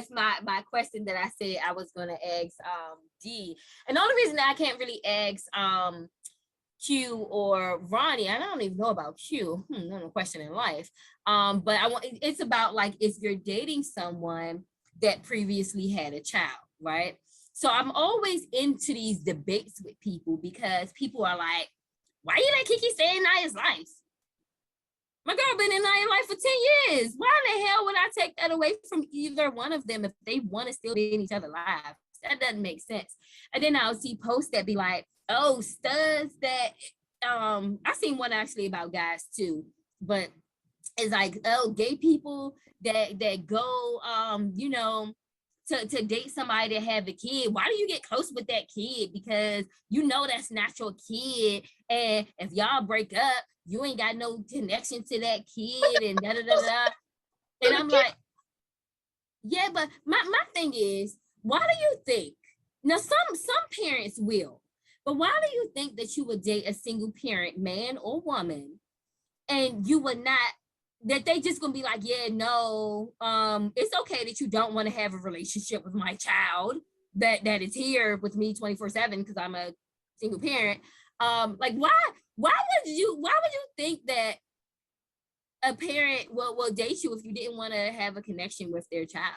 with my question that I said I was gonna ask D. And the only reason that I can't really ask Q or Ronnie, I don't even know about Q. No question in life. But it's about like if you're dating someone that previously had a child, right? So I'm always into these debates with people because people are like, why you let Kiki stay in Naya's life? My girl been in Naya's life for 10 years. Why the hell would I take that away from either one of them if they want to still be in each other's lives? That doesn't make sense. And then I'll see posts that be like, oh, studs that I seen one actually about guys too, but it's like, oh, gay people that go you know, to date somebody that have a kid. Why do you get close with that kid? Because you know that's not your kid. And if y'all break up, you ain't got no connection to that kid and da da da da. And I'm like, yeah, but my thing is, why do you think now some parents will, but why do you think that you would date a single parent, man or woman, and you would not, that they just gonna be like, yeah, no, it's okay that you don't want to have a relationship with my child that is here with me 24/7 because I'm a single parent. Like why would you think that a parent will date you if you didn't want to have a connection with their child?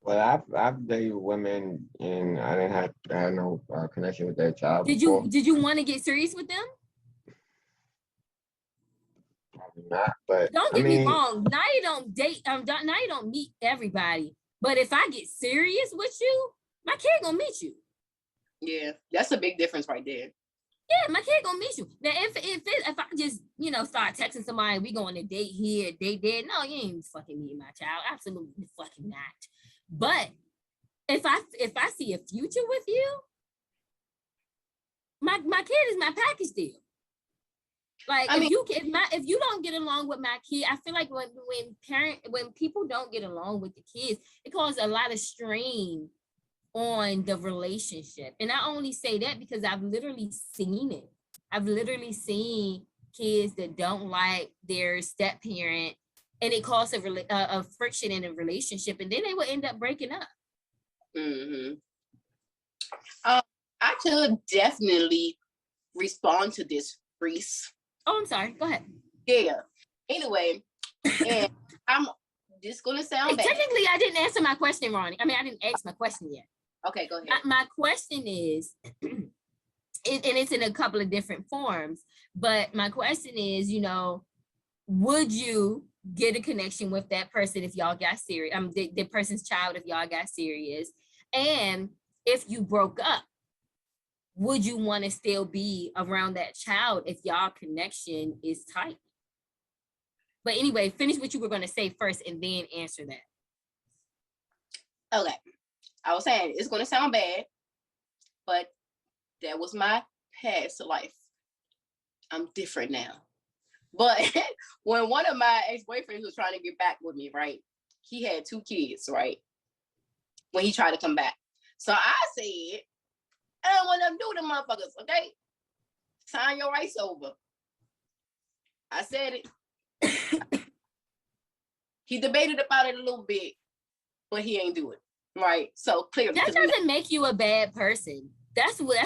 Well, I've dated women and I didn't have no connection with their child. Did you want to get serious with them? Probably not, but don't get me wrong. Now you don't date. Now you don't meet everybody. But if I get serious with you, my kid gonna meet you. Yeah, that's a big difference right there. Yeah, my kid gonna meet you. Now, if I just start texting somebody, we going to date here, date there. No, you ain't fucking meeting my child. Absolutely fucking not. But if I see a future with you, my kid is my package deal. Like if you don't get along with my kid, I feel like when people don't get along with the kids, it causes a lot of strain on the relationship. And I only say that because I've literally seen it. I've literally seen kids that don't like their step parent, and it causes a friction in a relationship, and then they will end up breaking up. Mm-hmm. I could definitely respond to this, Reese. Oh, I'm sorry. Go ahead. Yeah. Anyway, and I'm just gonna sound bad. Technically, I didn't answer my question, Ronnie. I mean, I didn't ask my question yet. Okay, go ahead. My question is, and it's in a couple of different forms, but my question is, would you get a connection with that person if y'all got serious? The person's child if y'all got serious, and if you broke up, would you want to still be around that child if y'all connection is tight? But anyway, finish what you were going to say first and then answer that. Okay. I was saying it's going to sound bad, but that was my past life. I'm different now. But when one of my ex-boyfriends was trying to get back with me, right? He had 2 kids, right? When he tried to come back. So I said, I don't want them to do them motherfuckers, okay? Sign your rights over. I said it. He debated about it a little bit, but he ain't do it. Right. So clearly that doesn't make you a bad person. That's what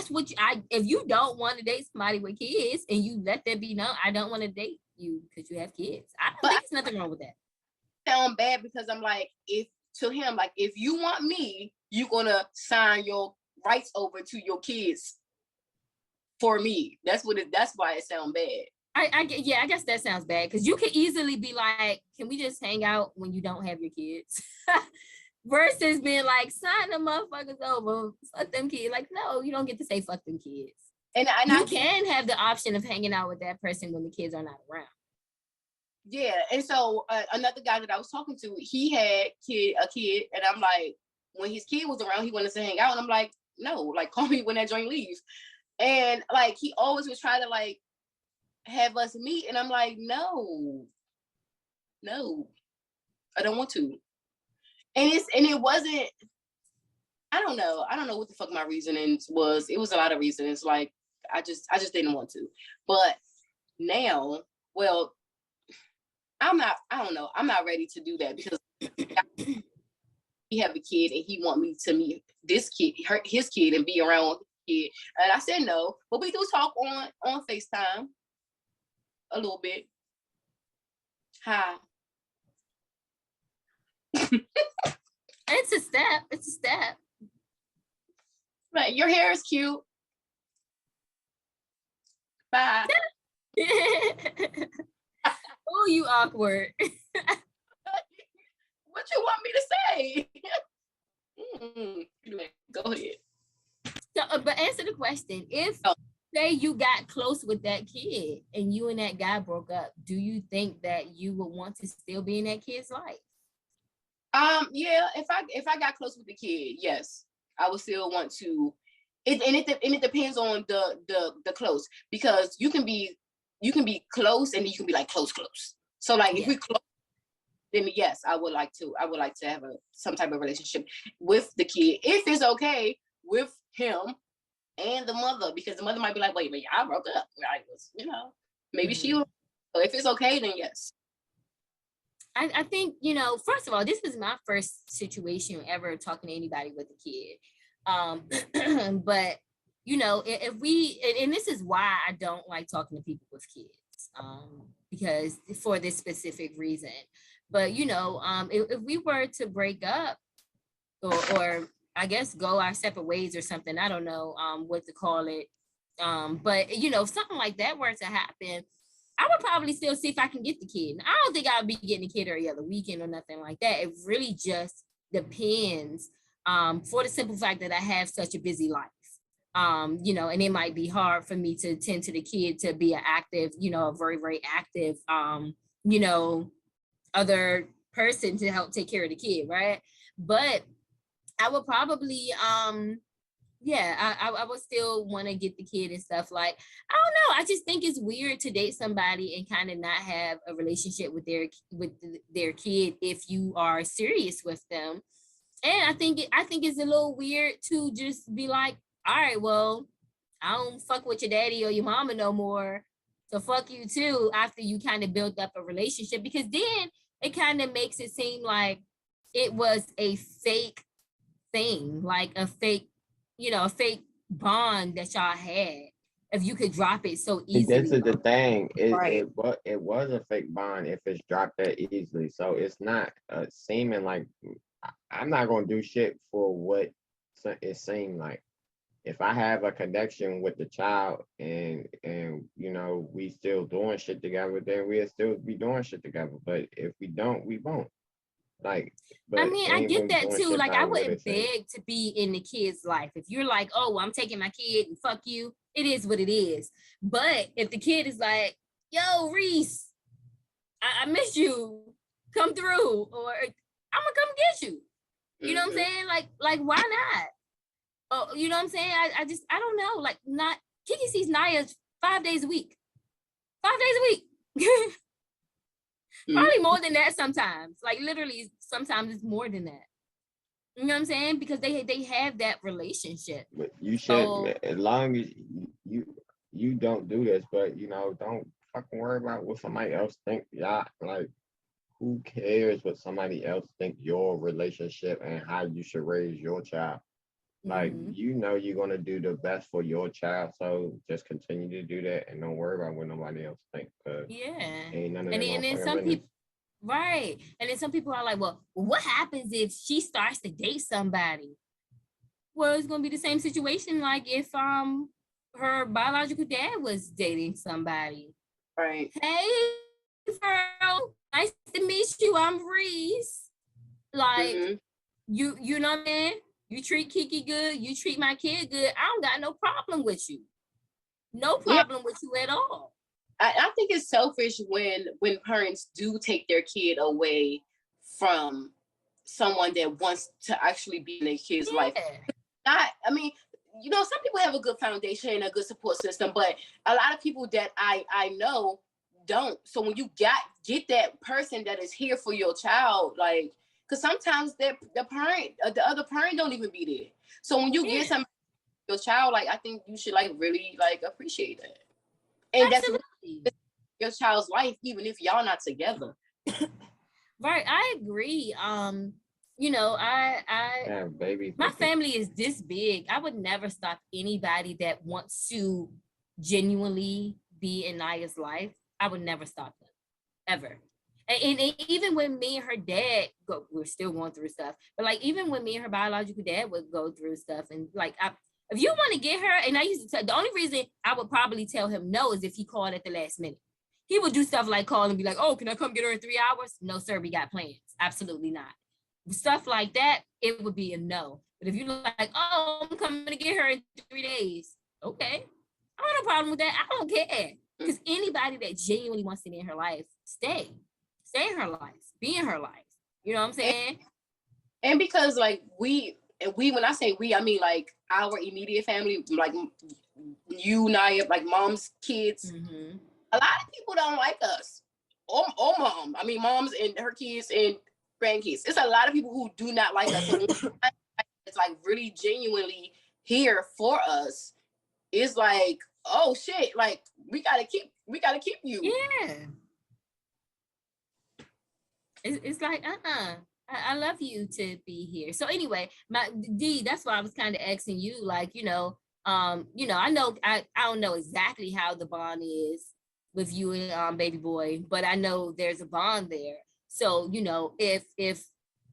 if you don't want to date somebody with kids and you let that be known, I don't want to date you because you have kids. I don't think there's nothing wrong with that. Sound bad because I'm like, if you want me, you're gonna sign your rights over to your kids for me. That's why it sounds bad. I guess that sounds bad because you could easily be like, can we just hang out when you don't have your kids? Versus being like, sign the motherfuckers over, fuck them kids. Like, no, you don't get to say fuck them kids. And you can have the option of hanging out with that person when the kids are not around. Yeah, and so another guy that I was talking to, he had a kid, and I'm like, when his kid was around, he wanted to hang out, and I'm like, no, like call me when that joint leaves. And like he always was trying to like have us meet, and I'm like, no, I don't want to. And it wasn't, I don't know what the fuck my reasonings was. It was a lot of reasons. Like I just didn't want to. But now, well, I'm not ready to do that because he have a kid and he want me to meet this kid, his kid, and be around his kid. And I said no, but we do talk on FaceTime a little bit. Hi. It's a step. It's a step. Right, your hair is cute. Bye. Oh, you awkward. What you want me to say? Go ahead. So, but answer the question. If say you got close with that kid and you and that guy broke up, do you think that you would want to still be in that kid's life? Yeah, if I got close with the kid, yes, I would still want to. It depends on the close, because you can be close and then you can be like close. So like if we close, then yes, I would like to have some type of relationship with the kid if it's okay with him and the mother, because the mother might be like, wait, I broke up. I was, maybe she will. So if it's okay, then yes. I think, first of all, this is my first situation ever talking to anybody with a kid. But, if we, and this is why I don't like talking to people with kids, because for this specific reason. But, if we were to break up or I guess go our separate ways or something, I don't know what to call it. But, if something like that were to happen, I would probably still see if I can get the kid. And I don't think I would be getting the kid every other weekend or nothing like that. It really just depends, for the simple fact that I have such a busy life. And it might be hard for me to tend to the kid, to be an active, a very, very active, other person to help take care of the kid, right? But I would probably, I would still want to get the kid and stuff. Like, I don't know. I just think it's weird to date somebody and kind of not have a relationship with their kid if you are serious with them. And I think it's a little weird to just be like, all right, well, I don't fuck with your daddy or your mama no more, so fuck you too, after you kind of build up a relationship, because then it kind of makes it seem like it was a fake thing, like a fake bond that y'all had, if you could drop it so easily. This is the thing. Right. It was a fake bond if it's dropped that easily. So it's not seeming like I'm not gonna do shit for what it seemed like. If I have a connection with the child and we still doing shit together, then we'll still be doing shit together. But if we don't, we won't. Like, but I mean, I get that too. Like, I wouldn't beg beg to be in the kid's life. If you're like, oh, I'm taking my kid and fuck you, it is what it is. But if the kid is like, yo, Reese, I miss you, come through, or I'm gonna come get you. You know what I'm saying? Like why not? Oh, you know what I'm saying? I don't know. Like, not Kiki sees Naya 5 days a week. 5 days a week. Probably more than that sometimes. Like, literally, sometimes it's more than that. You know what I'm saying? Because they have that relationship. But you should, as long as you don't do this, but don't fucking worry about what somebody else think. Yeah, like, who cares what somebody else think your relationship and how you should raise your child? Like, you're gonna do the best for your child, so just continue to do that and don't worry about what nobody else thinks. Ain't none of that. And then some people, right? And then some people are like, well, what happens if she starts to date somebody? Well, it's gonna be the same situation like if her biological dad was dating somebody. Right. Hey, girl, nice to meet you. I'm Reese. Like, you know what I mean? You treat Kiki good, you treat my kid good. I don't got no problem with you. No problem with you at all. I think it's selfish when parents do take their kid away from someone that wants to actually be in their kid's life. I mean, some people have a good foundation and a good support system, but a lot of people that I know don't. So when you get that person that is here for your child, like, because sometimes the other parent don't even be there. So when you get somebody your child, like, I think you should like really like appreciate that. And absolutely. That's your child's life, even if y'all not together. Right, I agree. you know, Yeah, babies. my family is this big. I would never stop anybody that wants to genuinely be in Naya's life. I would never stop them, ever. And even when me and her dad go, we're still going through stuff. But like even when me and her biological dad would go through stuff, and like if you want to get her, and I used to tell, the only reason I would probably tell him no is if he called at the last minute. He would do stuff like call and be like, "Oh, can I come get her in 3 hours?" No, sir, we got plans. Absolutely not. Stuff like that, it would be a no. But if you're like, "Oh, I'm coming to get her in 3 days," okay, I don't have no problem with that. I don't care. Because anybody that genuinely wants to be in her life, stay in her life, be in her life. You know what I'm saying? And because like we when I say we, I mean like our immediate family, like you, Naya, like mom's kids. Mm-hmm. A lot of people don't like us, or mom. I mean, moms and her kids and grandkids. It's a lot of people who do not like us. So it's like really genuinely here for us. It's like, oh shit, like we gotta keep you. Yeah. It's like, I love you to be here. So anyway, my D, that's why I was kind of asking you, like, I know I don't know exactly how the bond is with you and baby boy, but I know there's a bond there. So, if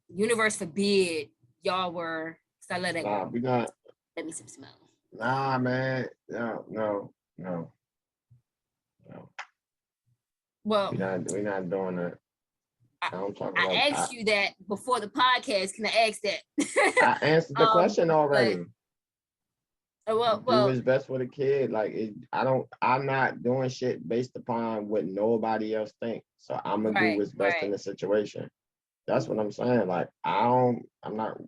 universe forbid y'all were, so I let that Nah, go. we not. Let me some smell. Nah, man. No. Well, We're not doing that. I asked you that before the podcast. Can I ask that? I answered the question already. Well, do what's best for the kid. Like I'm not doing shit based upon what nobody else thinks. So I'm gonna do what's best in the situation. That's what I'm saying. Like I'm not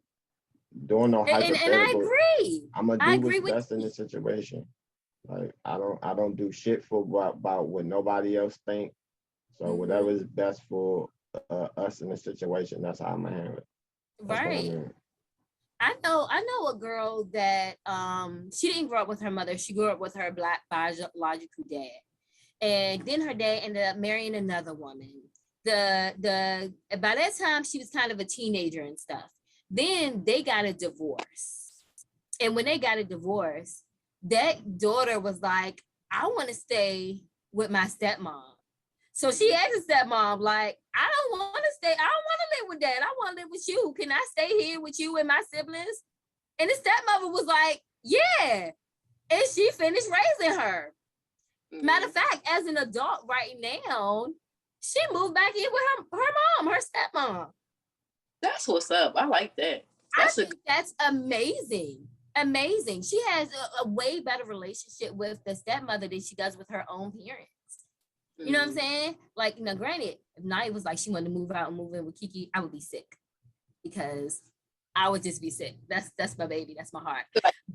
doing no hypothetical. And I agree. I'm gonna do what's best in the situation. Like I don't do shit for about what nobody else think. So whatever is best for us in the situation, that's how I'm gonna handle it. That's right. I know a girl that she didn't grow up with her mother. She grew up with her black biological dad, and then her dad ended up marrying another woman. The by that time she was kind of a teenager and stuff. Then they got a divorce, and when they got a divorce, that daughter was like, "I want to stay with my stepmom." So she asked her stepmom, like, "I don't want to stay. I don't want to live with dad. I want to live with you. Can I stay here with you and my siblings?" And the stepmother was like, "Yeah." And she finished raising her. Matter of fact, as an adult right now, she moved back in with her mom, her stepmom. That's what's up. I like that. That's amazing. Amazing. She has a way better relationship with the stepmother than she does with her own parents. You know what I'm saying? Like, granted, if Naya was like she wanted to move out and move in with Kiki, I would be sick because I would just be sick. That's my baby. That's my heart.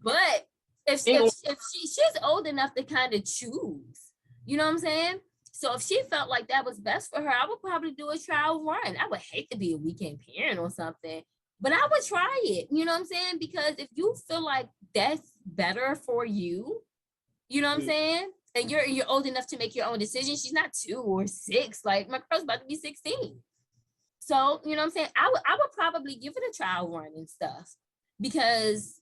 But if she's old enough to kind of choose, you know what I'm saying? So if she felt like that was best for her, I would probably do a trial run. I would hate to be a weekend parent or something, but I would try it. You know what I'm saying? Because if you feel like that's better for you, you know what I'm saying? And you're old enough to make your own decisions. She's not 2 or 6. Like my girl's about to be 16. So, you know what I'm saying? I would probably give it a trial run and stuff. Because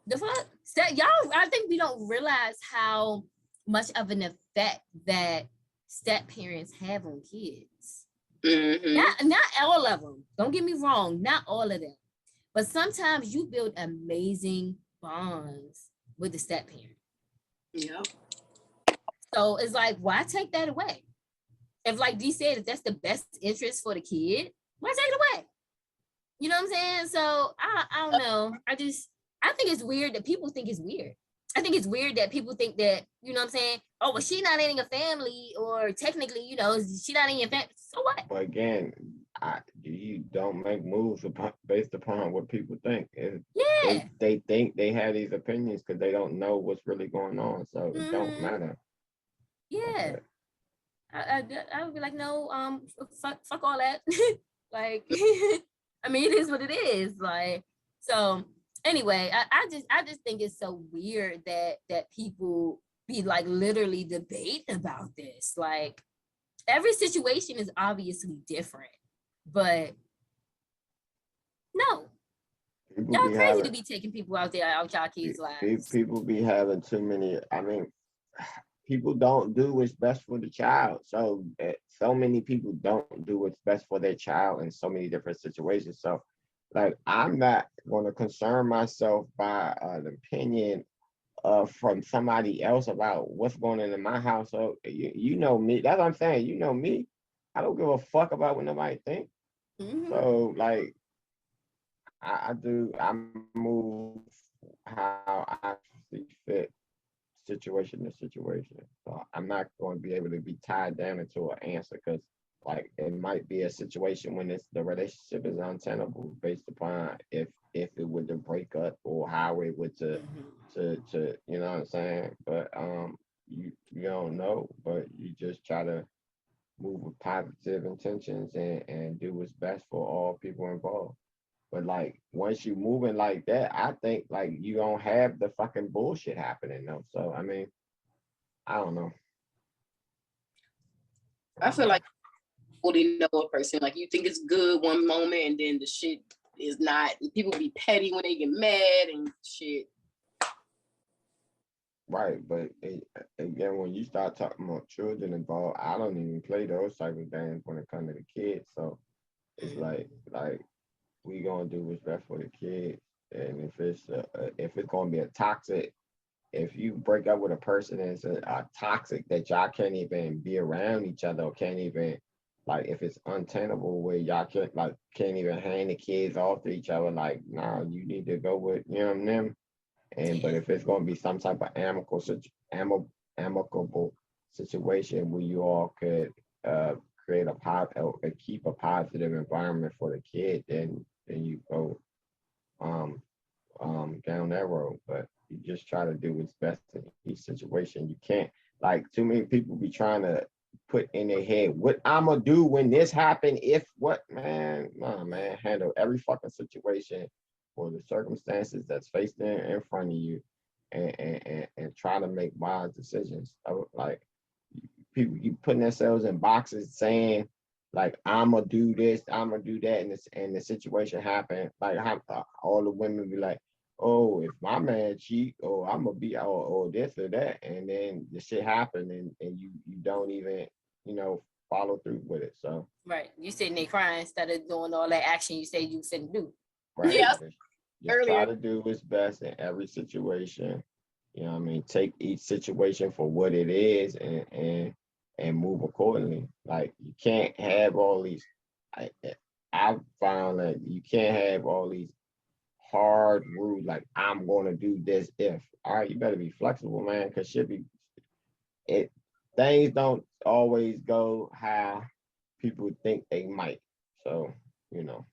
the fuck? Y'all, I think we don't realize how much of an effect that step parents have on kids. Not all of them. Don't get me wrong, not all of them. But sometimes you build amazing bonds with the step parent. Yeah. So it's like, why take that away? If, like Dee said, if that's the best interest for the kid, why take it away? You know what I'm saying? So I don't know. I think it's weird that people think it's weird. I think it's weird that people think that, you know what I'm saying? Oh, well, she's not in a family, or technically, she not in your family. So what? But again, you don't make moves based upon what people think. They think they have these opinions because they don't know what's really going on. So it don't matter. Yeah. Okay. I would be like, no, fuck all that. Like, I mean, it is what it is. Like, so anyway, I just think it's so weird that people be like literally debating about this. Like, every situation is obviously different, but No, People y'all be crazy to having be taking people out there out y'all kids' lives. people be having too many. I mean, people don't do what's best for the child. So so many people don't do what's best for their child in so many different situations. So like I'm not going to concern myself by an opinion from somebody else about what's going on in my household. You know me. That's what I'm saying. You know me. I don't give a fuck about what nobody think. Mm-hmm. So like I move how I see fit situation to situation. So I'm not going to be able to be tied down into an answer because like it might be a situation when it's the relationship is untenable based upon if it would to break up or how it would to you know what I'm saying. But you don't know, but you just try to move with positive intentions and do what's best for all people involved. But like once you moving like that, I think like you don't have the fucking bullshit happening though. So I mean, I don't know. I feel like you know a person. Like you think it's good one moment and then the shit is not. People be petty when they get mad and shit. Right, but again, when you start talking about children involved, I don't even play those type of games when it comes to the kids. So it's like we gonna do what's best for the kids, and if it's gonna be a toxic, if you break up with a person and it's a toxic that y'all can't even be around each other or can't even like if it's untenable where y'all can't even hand the kids off to each other, like nah, you need to go with you know them. And but Yeah. if it's going to be some type of amicable situation where you all could create a keep a positive environment for the kid, then you go down that road. But you just try to do what's best in each situation. You can't like too many people be trying to put in their head what I'm gonna do when this happen. If what man, nah, man, handle every fucking situation for the circumstances that's faced in front of you, and try to make wise decisions. Like people keep putting themselves in boxes saying like I'm gonna do this, I'm gonna do that, and the situation happen. Like how all the women be like, oh, if my man cheat, or I'm gonna be, or this or that, and then the shit happen, and you don't even follow through with it. So Right. You sitting there crying instead of doing all that action you said you finna do. right, Yeah, just try earlier. to do what's best in every situation. You know what I mean? Take each situation for what it is and move accordingly. Like you can't have all these. I I found that you can't have all these hard rules like I'm gonna do this if. All right, you better be flexible, man, because shit be it things don't always go how people think they might. So, you know,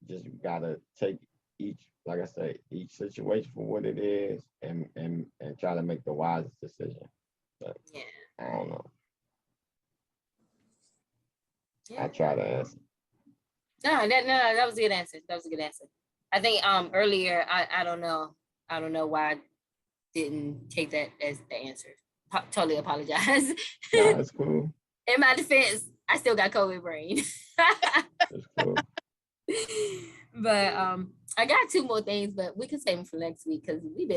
just gotta take each, like I say, each situation for what it is and try to make the wisest decision. But Yeah. I don't know. Yeah. I try to answer. No, that was a good answer. That was a good answer. I think earlier I don't know. I don't know why I didn't take that as the answer. Totally apologize. Nah, it's cool. In my defense, I still got COVID brain. It's cool. But I got two more things, but we can save them for next week because we've been